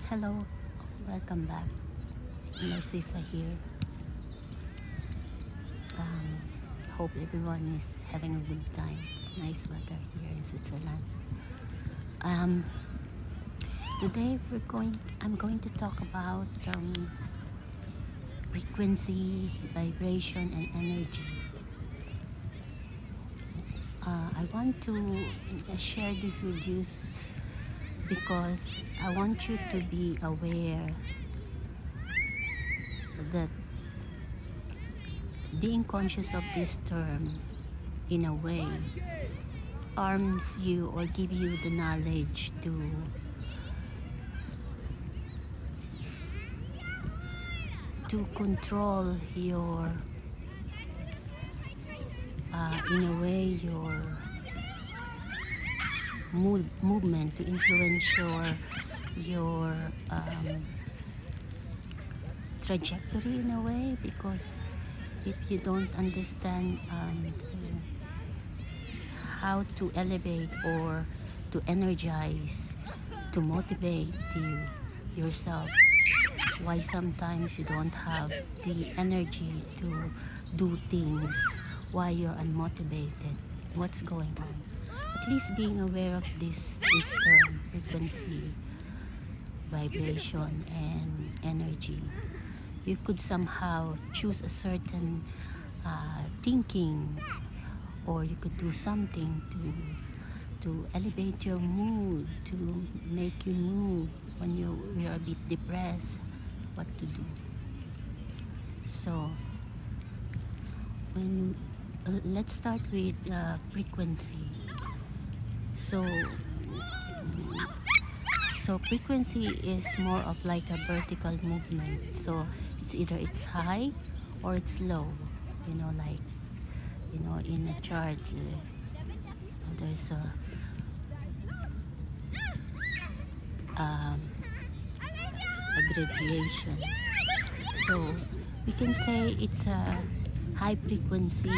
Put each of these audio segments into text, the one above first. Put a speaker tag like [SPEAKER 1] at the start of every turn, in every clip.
[SPEAKER 1] Hello, welcome back. Narcissa here. Um, Hope everyone is having a good time. It's nice weather here in Switzerland. Um, Today I'm going to talk about frequency, vibration, and energy. I want to share this with you because I want you to be aware that being conscious of this term in a way arms you or give you the knowledge to control your in a way your movement, to influence your trajectory in a way, because if you don't understand how to elevate or to energize, to motivate yourself, why sometimes you don't have the energy to do things, why you're unmotivated, what's going on. At least being aware of this term, frequency, vibration, and energy, you could somehow choose a certain thinking, or you could do something to elevate your mood, to make you move when you're a bit depressed, what to do. So when let's start with frequency. So frequency is more of like a vertical movement. So it's either it's high or it's low. Like in a chart, there's um, a gradation. So we can say it's a high frequency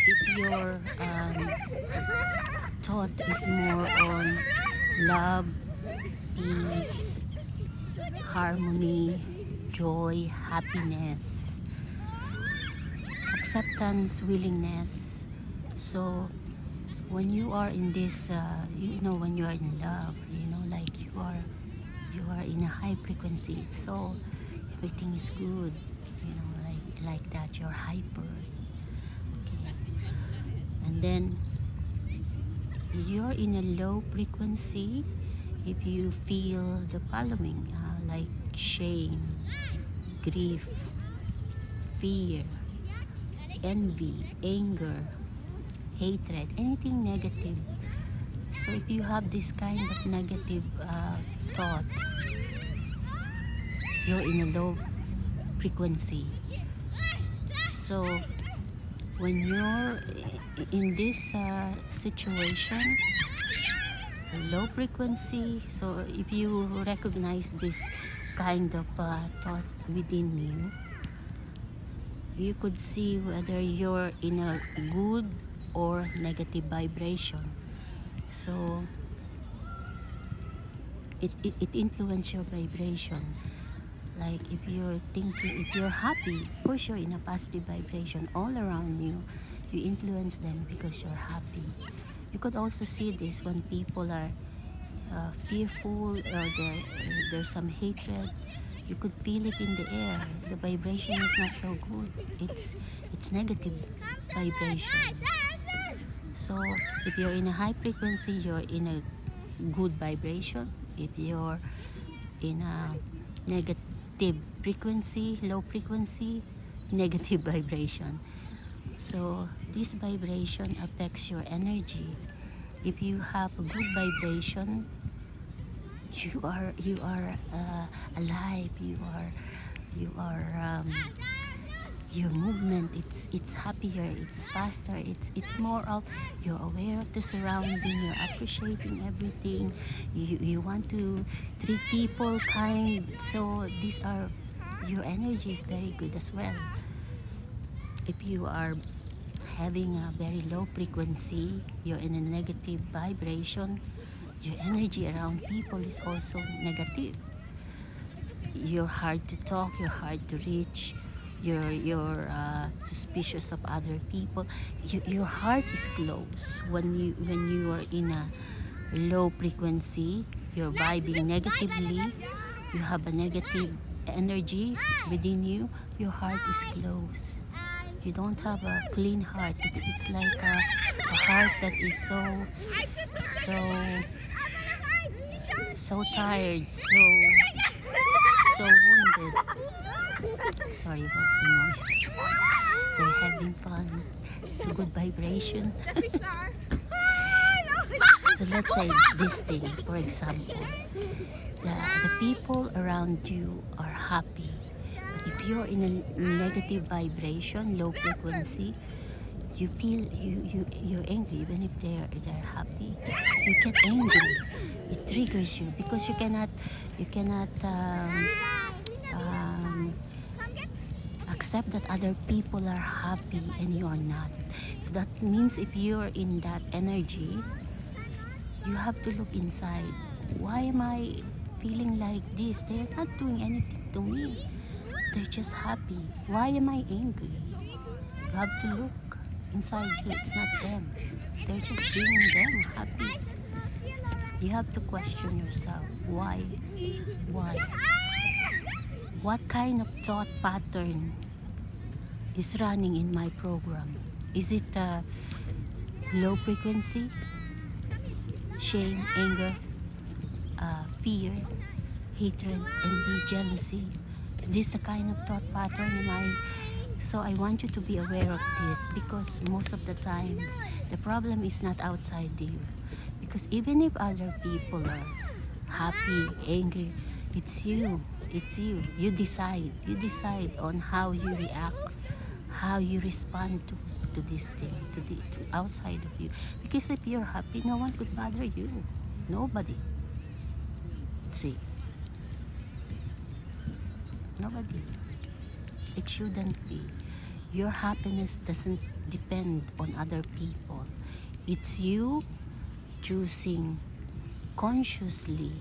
[SPEAKER 1] if your thought is more on love, peace, harmony, joy, happiness, acceptance, willingness. So when you are in this, when you are in love, like you are in a high frequency. It's so everything is good, like that. You're hyper, okay. And then you're in a low frequency if you feel the following, like shame, grief, fear, envy, anger, hatred, anything negative. So if you have this kind of negative thought, you're in a low frequency. So when you're in this situation, low frequency, so if you recognize this kind of thought within you, you could see whether you're in a good or negative vibration. So it influences your vibration. Like if you're thinking, if you're happy, of course you're in a positive vibration. All around you, you influence them because you're happy. You could also see this when people are fearful, or there's some hatred. You could feel it in the air. The vibration is not so good. It's negative vibration. So if you're in a high frequency, you're in a good vibration. If you're in a negative frequency, low frequency, negative vibration. So this vibration affects your energy. If you have a good vibration, you are alive. You are your movement, it's happier, it's faster, it's more of you're aware of the surrounding, you're appreciating everything, you want to treat people kind. So these are, your energy is very good as well. If you are having a very low frequency, you're in a negative vibration, Your energy around people is also negative. You're hard to talk, you're hard to reach, you're suspicious of other people. Your heart is closed when you are in a low frequency. You're vibing negatively, you have a negative energy within you. Your heart is closed. You don't have a clean heart. It's like a heart that is so so tired, so wounded. Sorry about the noise. They're having fun. It's a good vibration. So let's say this thing, for example. The people around you are happy. But if you're in a negative vibration, low frequency, you feel you're angry even if they're happy. You get angry. It triggers you because you cannot accept that other people are happy and you're not. So that means if you're in that energy, you have to look inside. Why am I feeling like this? They're not doing anything to me. They're just happy. Why am I angry? You have to look inside you. It's not them. They're just being them, happy. You have to question yourself. Why? Why? What kind of thought pattern is running in my program? Is it low frequency? Shame, anger, fear, hatred, envy, jealousy? Is this the kind of thought pattern? So I want you to be aware of this, because most of the time the problem is not outside you. Because even if other people are happy, angry, it's you. It's you. You decide. You decide on how you react, how you respond to this thing, to outside of you. Because if you're happy, no one could bother you. Nobody. See, nobody. It shouldn't be. Your happiness doesn't depend on other people. It's you choosing consciously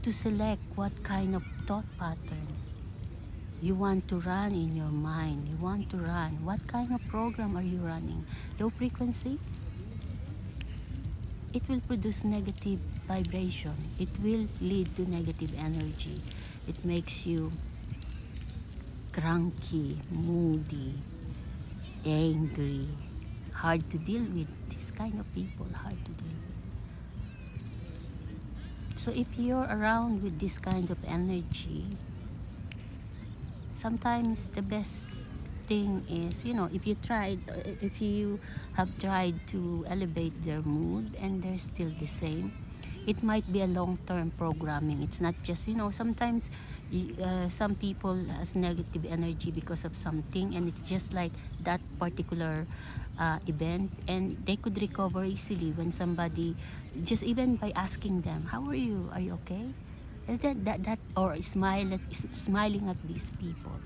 [SPEAKER 1] to select what kind of thought pattern you want to run in your mind. You want to run. What kind of program are you running? Low frequency? It will produce negative vibration. It will lead to negative energy. It makes you cranky, moody, angry, hard to deal with. This kind of people, hard to deal with. So if you're around with this kind of energy, sometimes the best thing is, if you have tried to elevate their mood and they're still the same, it might be a long-term programming. It's not just, sometimes some people has negative energy because of something, and it's just like that particular event, and they could recover easily when somebody, just even by asking them, how are you okay? And that or smiling at these people,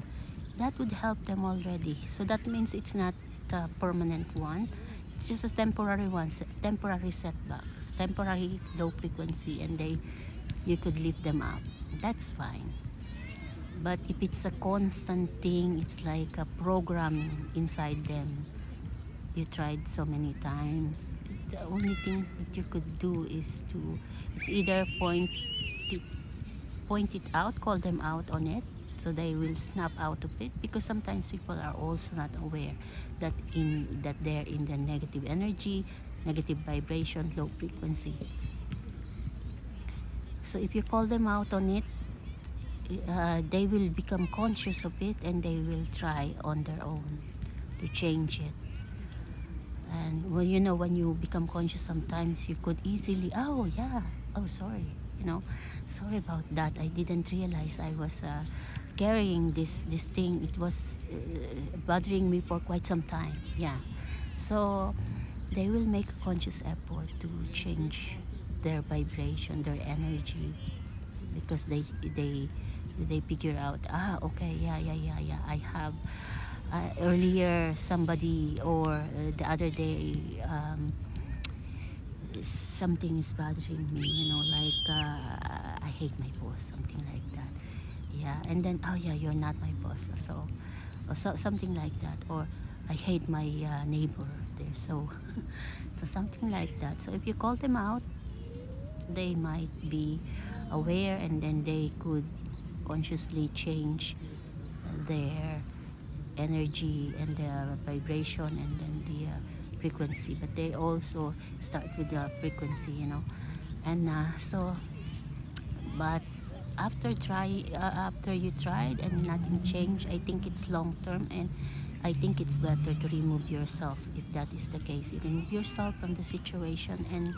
[SPEAKER 1] that would help them already. So that means it's not a permanent one. It's just a temporary one, temporary setbacks, temporary low frequency, and you could lift them up. That's fine. But if it's a constant thing, it's like a programming inside them. You tried so many times. The only things that you could do is it's either point it out, call them out on it, so they will snap out of it, because sometimes people are also not aware that they're in the negative energy, negative vibration, low frequency. So if you call them out on it, they will become conscious of it, and they will try on their own to change it. And when you become conscious, sometimes you could easily, sorry about that, I didn't realize I was carrying this thing. It was bothering me for quite some time. So they will make a conscious effort to change their vibration, their energy, because they figure out, okay, I have earlier somebody, or the other day, something is bothering me, like I hate my boss, something like that. Yeah, and then, oh yeah, you're not my boss, so, or so something like that. Or I hate my neighbor there, so so something like that. So if you call them out, they might be aware, and then they could consciously change their energy and the vibration, and then the frequency. But they also start with the frequency, and so, but after you tried and nothing changed, I think it's long term, and I think it's better to remove yourself. If that is the case, you remove yourself from the situation and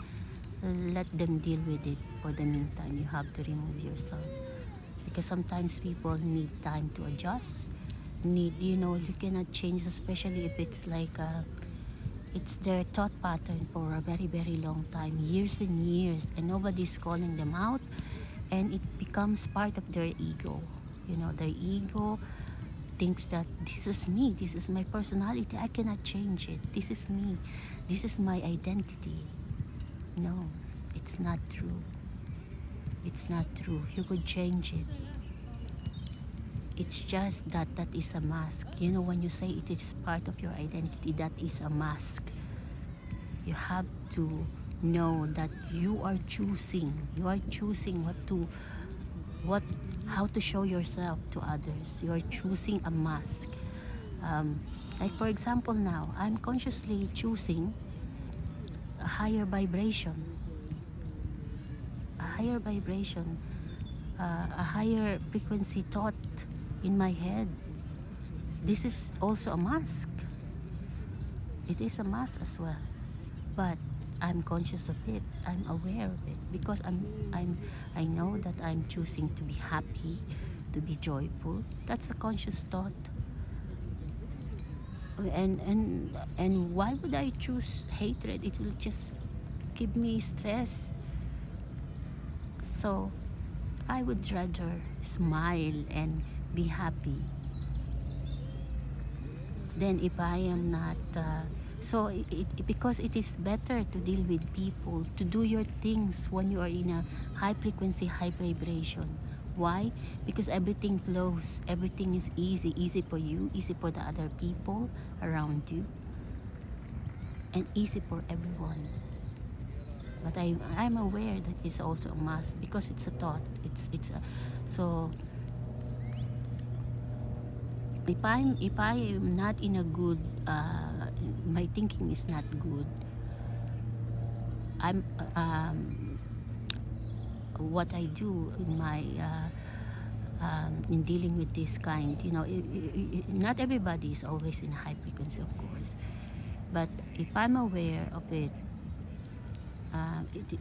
[SPEAKER 1] let them deal with it. For the meantime, you have to remove yourself, because sometimes people need time to adjust, you cannot change, especially if it's like it's their thought pattern for a very, very long time, years and years, and nobody's calling them out, and it becomes part of their ego. Their ego thinks that this is me, this is my personality, I cannot change it, this is me, this is my identity. No, it's not true. It's not true. You could change it. It's just that that is a mask. When you say it is part of your identity, that is a mask. You have to know that you are choosing. You are choosing what how to show yourself to others. You are choosing a mask. Like for example, now I'm consciously choosing a higher vibration, a higher vibration, a higher frequency thought in my head. This is also a mask. It is a mask as well, but I'm conscious of it. I'm aware of it, because I know that I'm choosing to be happy, to be joyful. That's a conscious thought. And why would I choose hatred? It will just give me stress. So I would rather smile and be happy. Then if I am not so because it is better to deal with people, to do your things when you are in a high frequency, high vibration. Why? Because everything flows, everything is easy for you, easy for the other people around you, and easy for everyone. But I'm aware that it's also a must, because it's a thought. It's a so if I am not in a good my thinking is not good, I'm what I do in my in dealing with this kind, not everybody is always in high frequency, of course, but if I'm aware of it,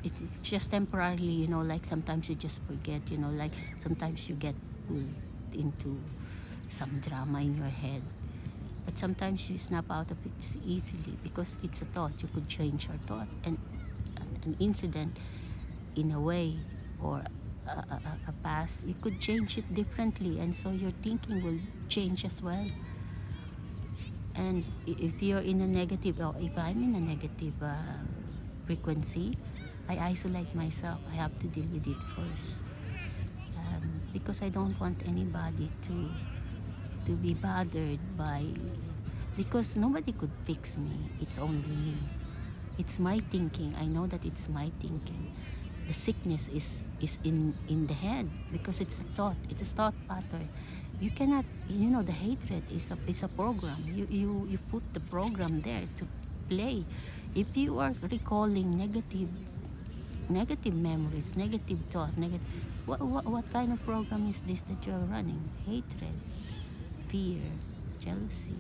[SPEAKER 1] it's just temporarily, like sometimes you just forget, like sometimes you get pulled into some drama in your head, but sometimes you snap out of it easily, because it's a thought. You could change your thought, and an incident in a way, or a past, you could change it differently, and so your thinking will change as well. And if you're in a negative, or if I'm in a negative frequency, I isolate myself. I have to deal with it first, because I don't want anybody to be bothered by, because nobody could fix me. It's only me. It's my thinking. I know that it's my thinking. The sickness is in the head, because it's a thought. It's a thought pattern. You cannot, the hatred is a program. You put the program there to play. If you are recalling negative memories, negative thought, what kind of program is this that you're running? Hatred, fear, jealousy,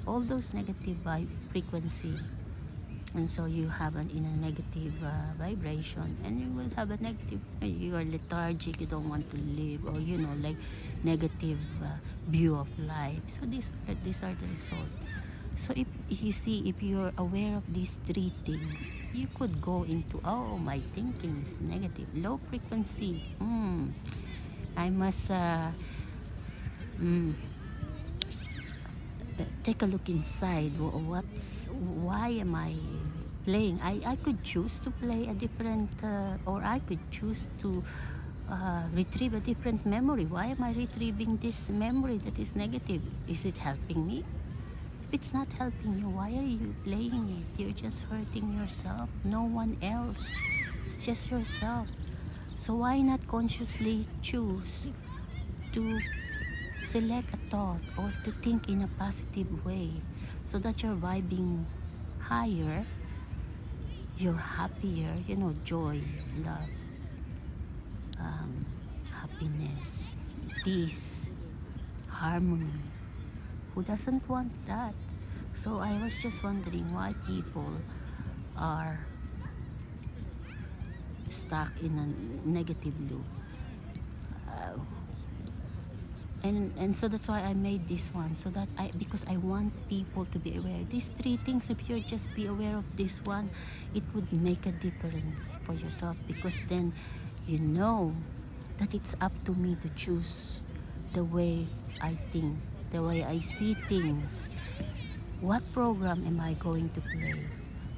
[SPEAKER 1] all those negative frequency. And so you have in a negative vibration, and you will have a negative, you are lethargic, you don't want to live, or like negative view of life. So these are the result. So if you see, if you're aware of these three things, you could go into, oh, my thinking is negative, low frequency. I must take a look inside. Why am I playing. I could choose to play a different, or I could choose to retrieve a different memory. Why am I retrieving this memory that is negative? Is it helping me? If it's not helping you, why are you playing it? You're just hurting yourself, no one else. It's just yourself. So why not consciously choose to select a thought or to think in a positive way so that you're vibing higher, you're happier, joy, love, happiness, peace, harmony. Who doesn't want that? So I was just wondering why people are stuck in a negative loop. Uh, and so that's why I made this one, so that because I want people to be aware. These three things, if you just be aware of this one, it would make a difference for yourself, because then you know that it's up to me to choose the way I think, the way I see things. What program am I going to play?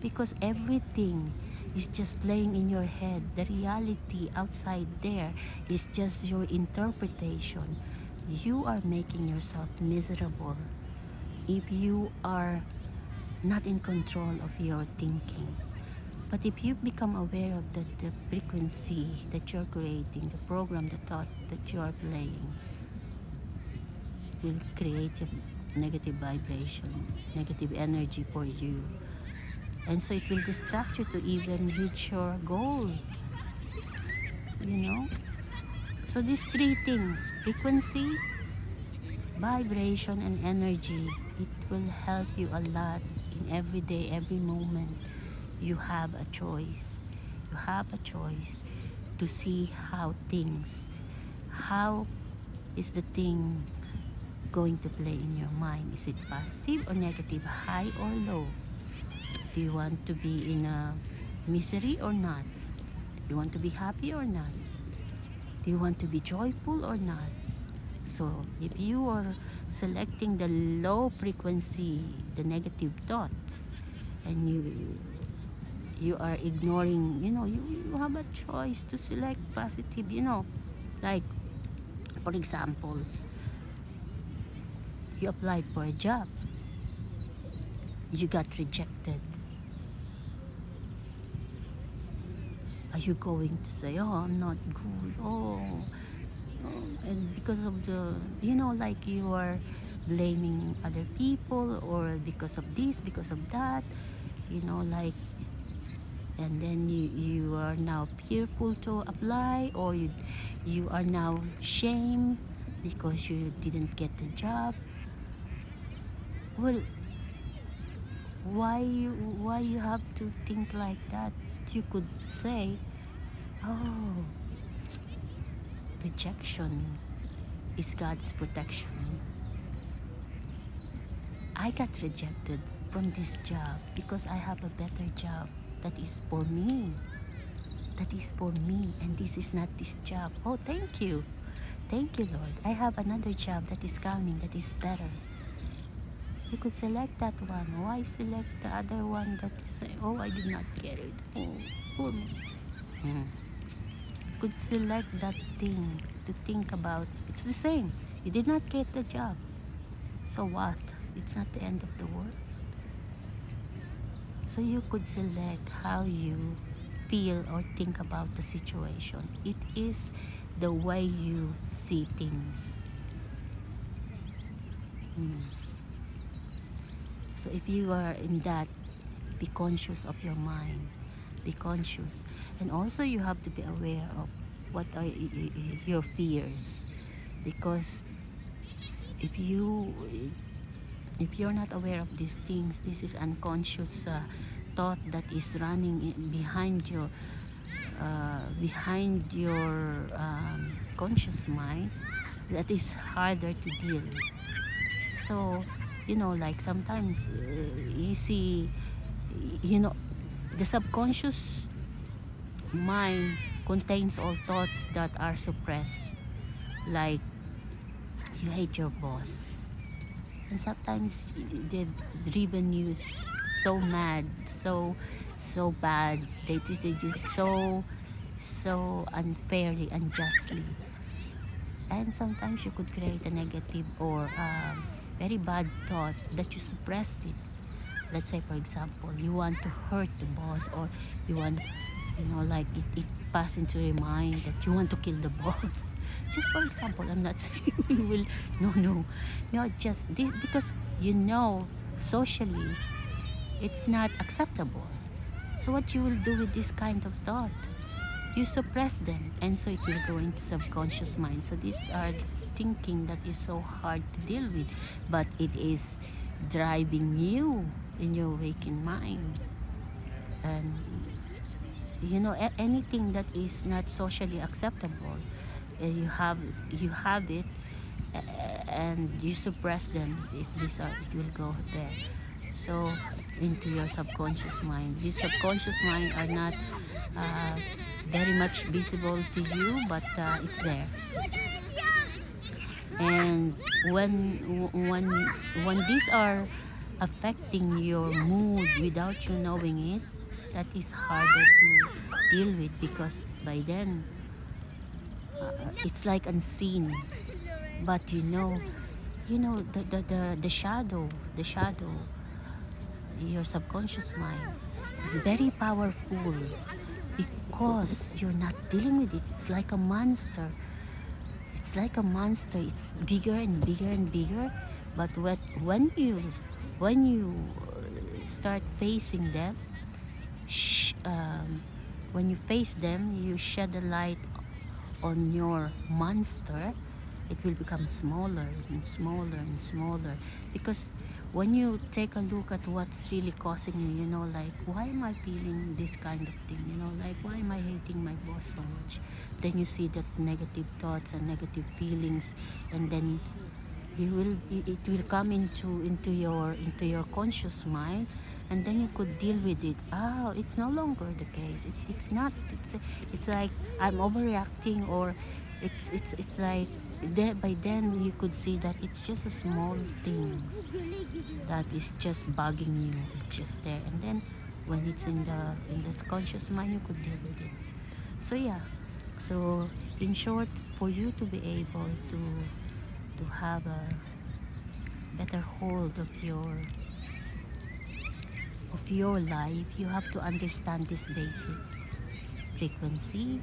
[SPEAKER 1] Because everything is just playing in your head. The reality outside there is just your interpretation. You are making yourself miserable if you are not in control of your thinking. But if you become aware of the frequency that you're creating, the program, the thought that you are playing, it will create a negative vibration, negative energy for you. And so it will distract you to even reach your goal, you know? So these three things, frequency, vibration, and energy, it will help you a lot in every day, every moment. You have a choice. You have a choice to see how is the thing going to play in your mind. Is it positive or negative, high or low? Do you want to be in a misery or not? Do you want to be happy or not? Do you want to be joyful or not? So if you are selecting the low frequency, the negative thoughts, and you are ignoring, you have a choice to select positive, like, for example, you applied for a job, you got rejected. Are you going to say, oh, I'm not good, and because of the, like you are blaming other people, or because of this, because of that, like, and then you are now fearful to apply, or you are now shamed because you didn't get the job. Well, why you have to think like that? You could say, oh, rejection is God's protection. I got rejected from this job because I have a better job that is for me. That is for me, and this is not this job. Oh, thank you. Thank you, Lord. I have another job that is coming that is better. You could select that one. Why select the other one that you say, oh, I did not get it? Oh, poor me. You could select that thing to think about. It's the same. You did not get the job. So what? It's not the end of the world. So you could select how you feel or think about the situation. It is the way you see things. So if you are in that, be conscious of your mind. Be conscious. And also you have to be aware of what are your fears. Because if you're not aware of these things, this is unconscious thought that is running behind your conscious mind, that is harder to deal with. So like sometimes you see, the subconscious mind contains all thoughts that are suppressed, like you hate your boss, and sometimes they've driven you so mad, so so bad. They treated you so unfairly, unjustly. And sometimes you could create a negative or very bad thought that you suppressed it. Let's say, for example, you want to hurt the boss, or you want, like it passed into your mind that you want to kill the boss. Just for example, I'm not saying you will, no, just this, because socially it's not acceptable. So what you will do with this kind of thought? You suppress them, and so it will go into subconscious mind. So these are thinking that is so hard to deal with, but it is driving you in your waking mind. And anything that is not socially acceptable, you have it, and you suppress them. It will go there, so into your subconscious mind. These subconscious mind are not uh, very much visible to you, but it's there. And when these are affecting your mood without you knowing it, that is harder to deal with, because by then it's like unseen. But the shadow, your subconscious mind is very powerful, because you're not dealing with it. It's like a monster. It's bigger and bigger and bigger. But when you start facing them, when you face them, you shed a light on your monster. It will become smaller and smaller and smaller, because when you take a look at what's really causing you, like, why am I feeling this kind of thing, like, why am I hating my boss so much? Then you see that negative thoughts and negative feelings, and then it will come into your conscious mind, and then you could deal with it. Oh, it's no longer the case. It's not. It's like I'm overreacting, or it's like by then you could see that it's just a small thing that is just bugging you. It's just there, and then when it's in the conscious mind, you could deal with it. So yeah. So in short, for you to be able to have a better hold of your life, you have to understand this basic frequency,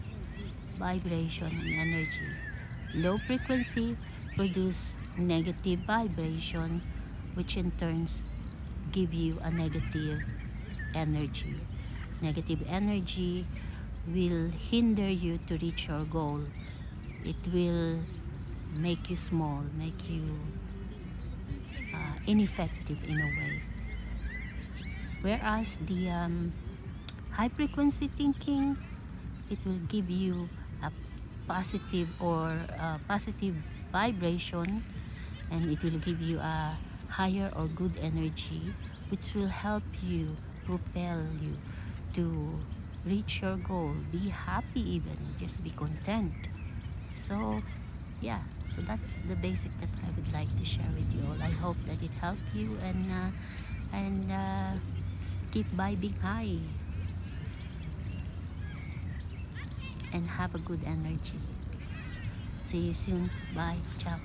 [SPEAKER 1] vibration, and energy. Low frequency produce negative vibration, which in turns give you a negative energy. Negative energy will hinder you to reach your goal. It will make you small, make you ineffective in a way. Whereas the high frequency thinking, it will give you a positive vibration, and it will give you a higher or good energy, which will help you, propel you to reach your goal. Be happy, even just be content. So yeah, so that's the basic that I would like to share with you all. I hope that it helped you, and keep vibing high, and have a good energy. See you soon. Bye. Ciao.